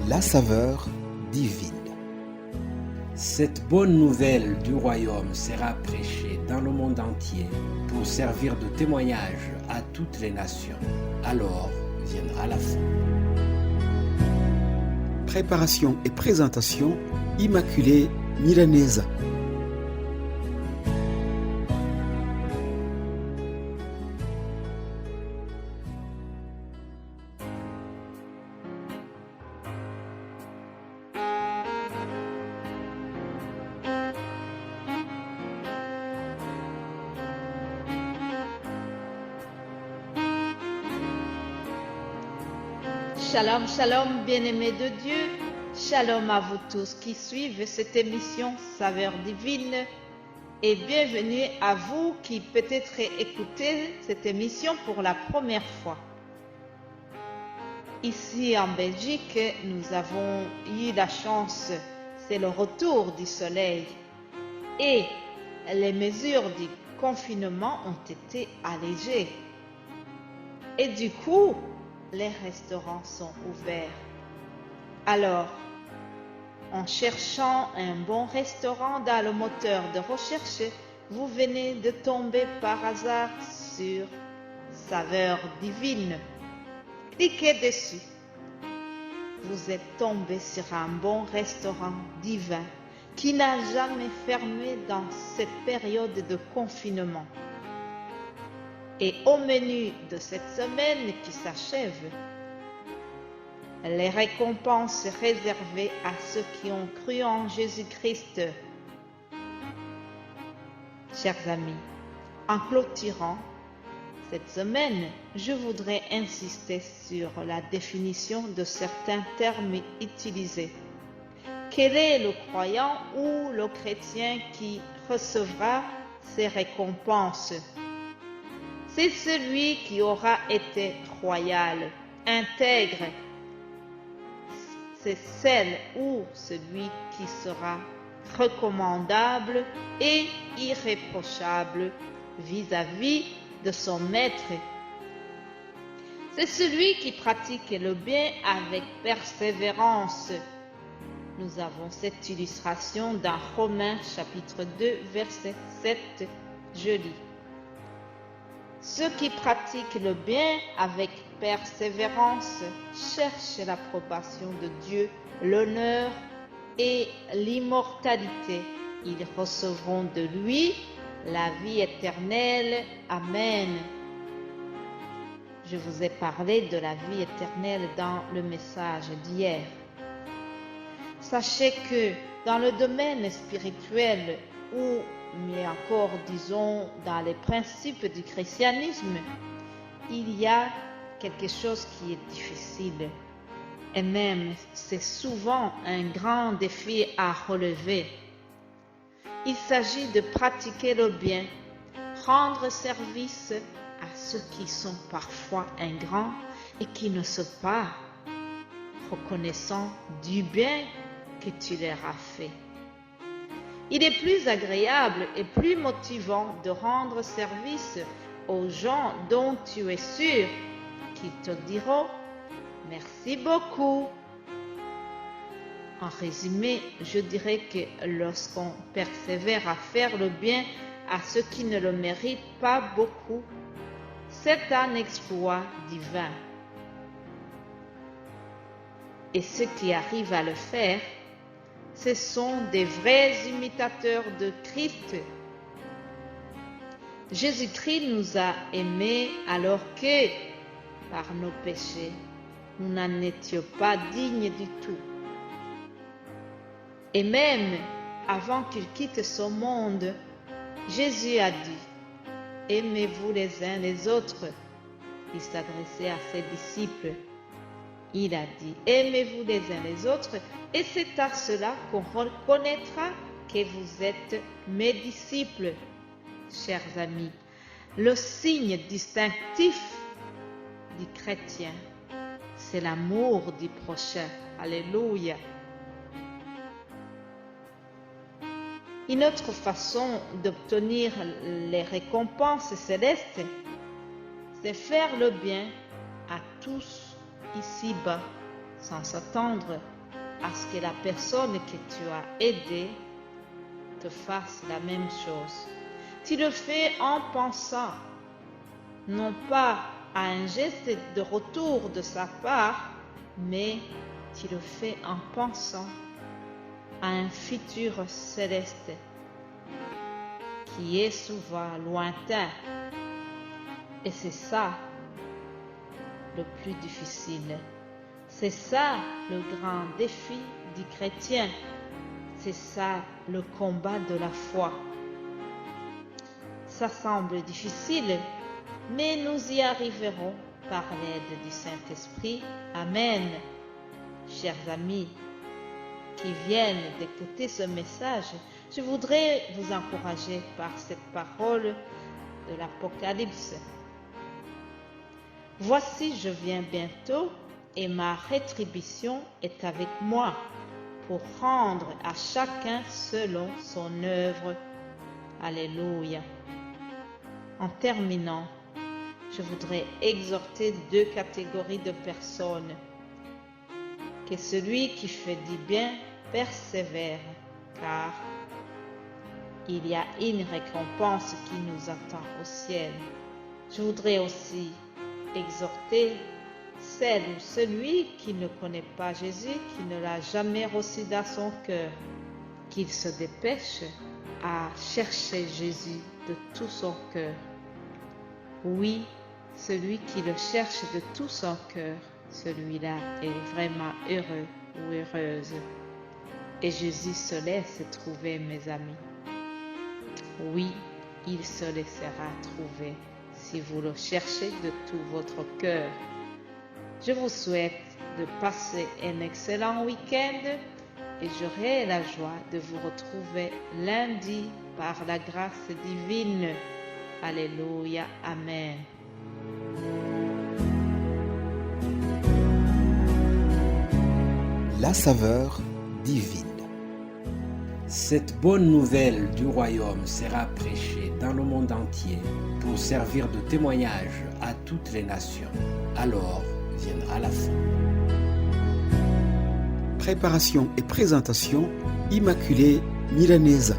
la saveur divine. Cette bonne nouvelle du royaume sera prêchée dans le monde entier pour servir de témoignage à toutes les nations. Alors viendra la fin. Préparation et présentation, Immaculée Milanesa. Shalom, shalom, bien-aimés de Dieu. Shalom à vous tous qui suivez cette émission Saveur divine. Et bienvenue à vous qui peut-être écoutez cette émission pour la première fois. Ici en Belgique, nous avons eu la chance, c'est le retour du soleil. Et les mesures du confinement ont été allégées. Et du coup, les restaurants sont ouverts. Alors, en cherchant un bon restaurant dans le moteur de recherche, vous venez de tomber par hasard sur Saveur divine. Cliquez dessus. Vous êtes tombé sur un bon restaurant divin qui n'a jamais fermé dans cette période de confinement. Et au menu de cette semaine qui s'achève, les récompenses réservées à ceux qui ont cru en Jésus-Christ. Chers amis, en clôturant cette semaine, je voudrais insister sur la définition de certains termes utilisés. Quel est le croyant ou le chrétien qui recevra ces récompenses? C'est celui qui aura été royal, intègre. C'est celle ou celui qui sera recommandable et irréprochable vis-à-vis de son maître. C'est celui qui pratique le bien avec persévérance. Nous avons cette illustration dans Romains chapitre 2, verset 7. Je lis. Ceux qui pratiquent le bien avec persévérance cherchent l'approbation de Dieu, l'honneur et l'immortalité. Ils recevront de lui la vie éternelle. Amen. Je vous ai parlé de la vie éternelle dans le message d'hier. Sachez que dans le domaine spirituel ou mais encore, disons, dans les principes du christianisme, il y a quelque chose qui est difficile. Et même, c'est souvent un grand défi à relever. Il s'agit de pratiquer le bien, rendre service à ceux qui sont parfois ingrats et qui ne sont pas reconnaissants du bien que tu leur as fait. Il est plus agréable et plus motivant de rendre service aux gens dont tu es sûr qu'ils te diront « Merci beaucoup ». En résumé, je dirais que lorsqu'on persévère à faire le bien à ceux qui ne le méritent pas beaucoup, c'est un exploit divin. Et ceux qui arrivent à le faire, ce sont des vrais imitateurs de Christ. Jésus-Christ nous a aimés alors que, par nos péchés, nous n'en étions pas dignes du tout. Et même avant qu'il quitte ce monde, Jésus a dit « Aimez-vous les uns les autres ». Il s'adressait à ses disciples. Il a dit « Aimez-vous les uns les autres » et c'est à cela qu'on reconnaîtra que vous êtes mes disciples. Chers amis, le signe distinctif du chrétien, c'est l'amour du prochain. Alléluia. Une autre façon d'obtenir les récompenses célestes, c'est faire le bien à tous ici-bas, sans s'attendre à ce que la personne que tu as aidée te fasse la même chose. Tu le fais en pensant, non pas à un geste de retour de sa part, mais tu le fais en pensant à un futur céleste qui est souvent lointain. Et c'est ça le plus difficile. C'est ça le grand défi du chrétien. C'est ça le combat de la foi. Ça semble difficile, mais nous y arriverons par l'aide du Saint-Esprit. Amen. Chers amis qui viennent d'écouter ce message, je voudrais vous encourager par cette parole de l'Apocalypse. Voici, je viens bientôt et ma rétribution est avec moi pour rendre à chacun selon son œuvre. Alléluia. En terminant, je voudrais exhorter deux catégories de personnes. Que celui qui fait du bien persévère, car il y a une récompense qui nous attend au ciel. Je voudrais aussi exhorter celle ou celui qui ne connaît pas Jésus, qui ne l'a jamais reçu dans son cœur, qu'il se dépêche à chercher Jésus de tout son cœur. Oui, celui qui le cherche de tout son cœur, celui-là est vraiment heureux ou heureuse. Et Jésus se laisse trouver, mes amis. Oui, il se laissera trouver si vous le cherchez de tout votre cœur. Je vous souhaite de passer un excellent week-end et j'aurai la joie de vous retrouver lundi par la grâce divine. Alléluia. Amen. La saveur divine. Cette bonne nouvelle du royaume sera prêchée dans le monde entier pour servir de témoignage à toutes les nations. Alors viendra la fin. Préparation et présentation, Immaculée Milanesa.